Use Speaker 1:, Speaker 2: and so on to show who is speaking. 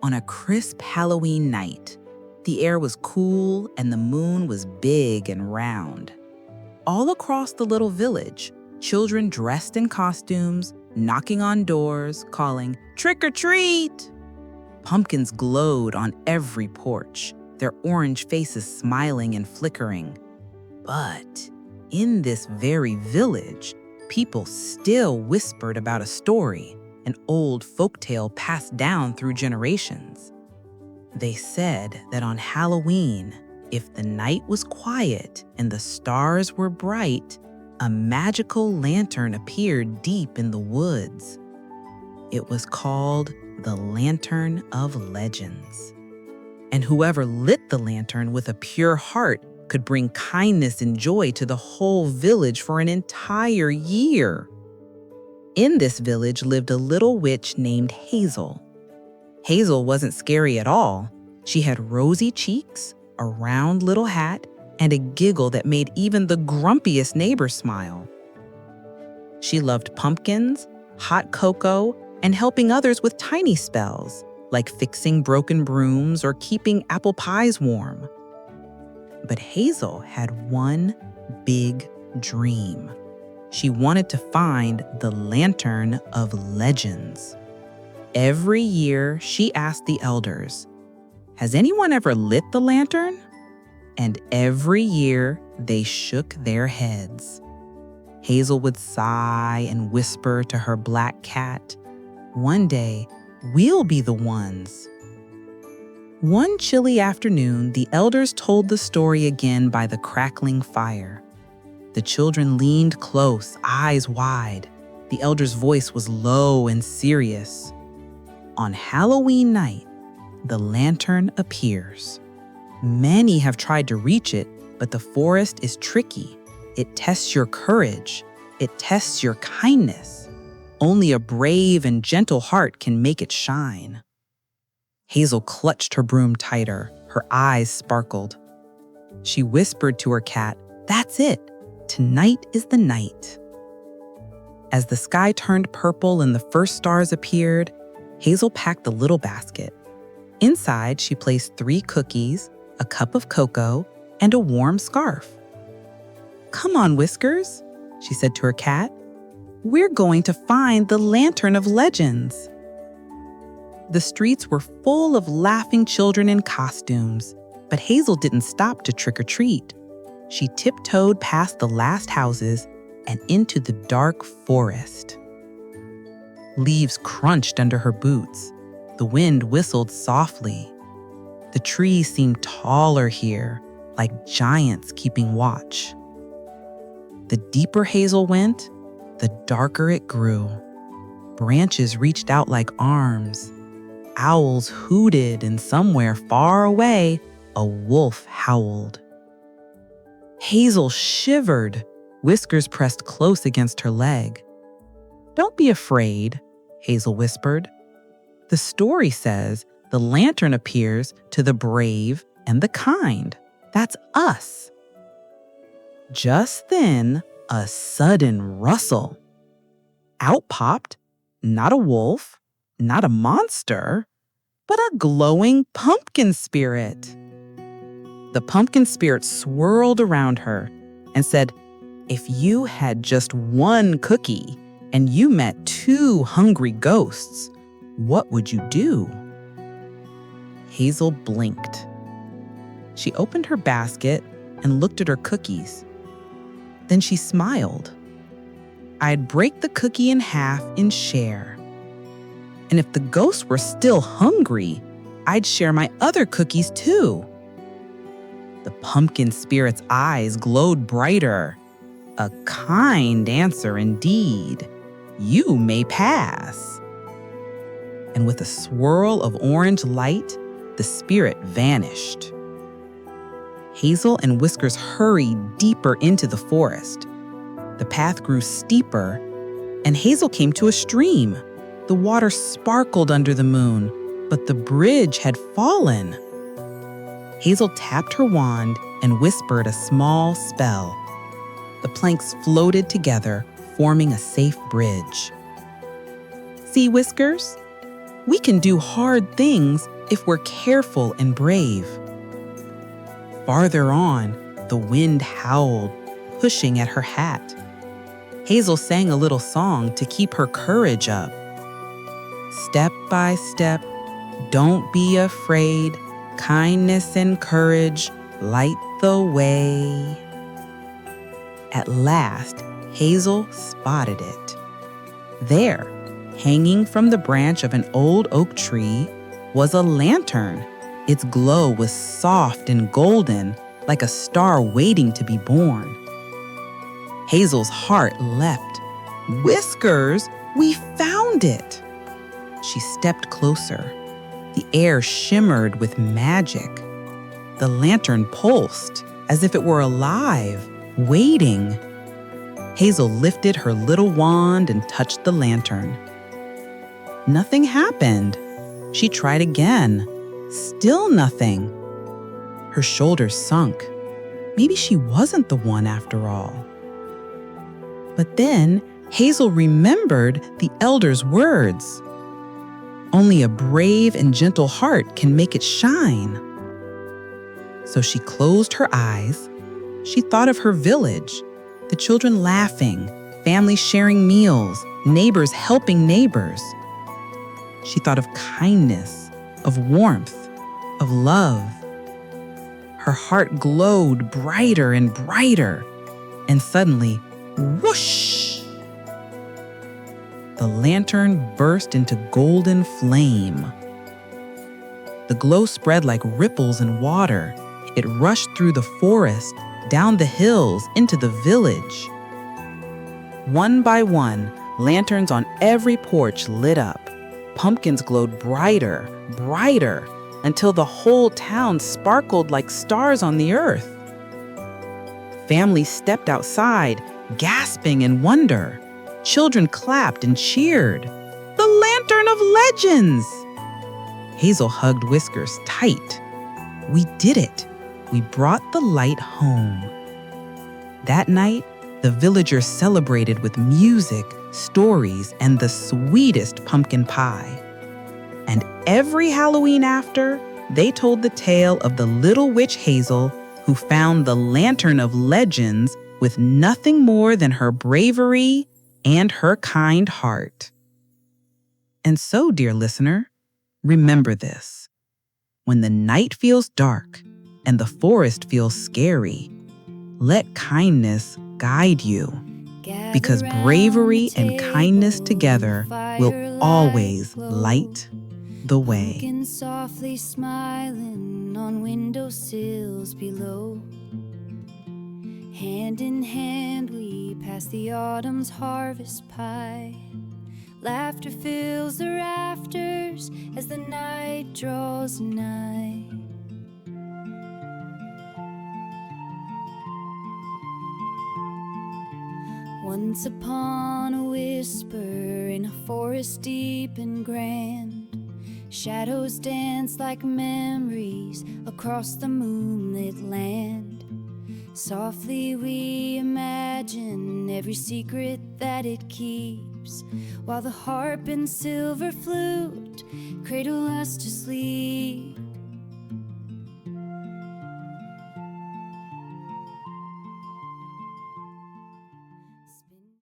Speaker 1: On a crisp Halloween night, the air was cool and the moon was big and round. All across the little village, children dressed in costumes, knocking on doors, calling, "Trick or treat!" Pumpkins glowed on every porch, their orange faces smiling and flickering. But in this very village, people still whispered about a story, an old folktale passed down through generations. They said that on Halloween, if the night was quiet and the stars were bright, a magical lantern appeared deep in the woods. It was called the Lantern of Legends. And whoever lit the lantern with a pure heart could bring kindness and joy to the whole village for an entire year. In this village lived a little witch named Hazel. Hazel wasn't scary at all. She had rosy cheeks, a round little hat, and a giggle that made even the grumpiest neighbor smile. She loved pumpkins, hot cocoa, and helping others with tiny spells, like fixing broken brooms or keeping apple pies warm. But Hazel had one big dream. She wanted to find the Lantern of Legends. Every year, she asked the elders, "Has anyone ever lit the lantern?" And every year, they shook their heads. Hazel would sigh and whisper to her black cat, "One day, we'll be the ones." One chilly afternoon, the elders told the story again by the crackling fire. The children leaned close, eyes wide. The elder's voice was low and serious. On Halloween night, the lantern appears. Many have tried to reach it, but the forest is tricky. It tests your courage. It tests your kindness. Only a brave and gentle heart can make it shine. Hazel clutched her broom tighter. Her eyes sparkled. She whispered to her cat, "That's it. Tonight is the night." As the sky turned purple and the first stars appeared, Hazel packed the little basket. Inside, she placed 3 cookies, a cup of cocoa, and a warm scarf. "Come on, Whiskers," she said to her cat. "We're going to find the Lantern of Legends." The streets were full of laughing children in costumes, but Hazel didn't stop to trick or treat. She tiptoed past the last houses and into the dark forest. Leaves crunched under her boots. The wind whistled softly. The trees seemed taller here, like giants keeping watch. The deeper Hazel went, the darker it grew. Branches reached out like arms. Owls hooted, and somewhere far away, a wolf howled. Hazel shivered. Whiskers pressed close against her leg. "Don't be afraid," Hazel whispered. "The story says the lantern appears to the brave and the kind. That's us." Just then, a sudden rustle. Out popped, not a wolf, not a monster, but a glowing pumpkin spirit. The pumpkin spirit swirled around her and said, "If you had just one cookie and you met 2 hungry ghosts, what would you do?" Hazel blinked. She opened her basket and looked at her cookies. Then she smiled. "I'd break the cookie in half and share. And if the ghosts were still hungry, I'd share my other cookies too." The pumpkin spirit's eyes glowed brighter. "A kind answer indeed. You may pass." And with a swirl of orange light, the spirit vanished. Hazel and Whiskers hurried deeper into the forest. The path grew steeper, and Hazel came to a stream. The water sparkled under the moon, but the bridge had fallen. Hazel tapped her wand and whispered a small spell. The planks floated together, forming a safe bridge. "See, Whiskers? We can do hard things if we're careful and brave. Farther on, the wind howled, pushing at her hat. Hazel sang a little song to keep her courage up. Step by step, don't be afraid, kindness and courage light the way. At last, Hazel spotted it. There, hanging from the branch of an old oak tree, was a lantern. Its glow was soft and golden, like a star waiting to be born. Hazel's heart leapt. Whiskers, we found it! She stepped closer. The air shimmered with magic. The lantern pulsed as if it were alive, waiting. Hazel lifted her little wand and touched the lantern. Nothing happened. She tried again. Still nothing. Her shoulders sunk. Maybe she wasn't the one after all. But then Hazel remembered the elder's words. Only a brave and gentle heart can make it shine. So she closed her eyes. She thought of her village, the children laughing, families sharing meals, neighbors helping neighbors. She thought of kindness, of warmth, of love. Her heart glowed brighter and brighter, and suddenly, whoosh! The lantern burst into golden flame. The glow spread like ripples in water. It rushed through the forest, down the hills, into the village. One by one, lanterns on every porch lit up. Pumpkins glowed brighter, brighter, until the whole town sparkled like stars on the earth. Families stepped outside, gasping in wonder. Children clapped and cheered. The Lantern of Legends! Hazel hugged Whiskers tight. We did it. We brought the light home. That night, the villagers celebrated with music, stories, and the sweetest pumpkin pie. And every Halloween after, they told the tale of the little witch Hazel who found the Lantern of Legends with nothing more than her bravery and her kind heart. And so, dear listener, remember this. When the night feels dark and the forest feels scary, let kindness guide you, because bravery and kindness together will always light the way.
Speaker 2: Pumpkin softly smiling on windowsills below. Hand in hand we pass the autumn's harvest pie. Laughter fills the rafters as the night draws nigh. Once upon a whisper in a forest deep and grand, shadows dance like memories across the moonlit land. Softly we imagine every secret that it keeps, while the harp and silver flute cradle us to sleep.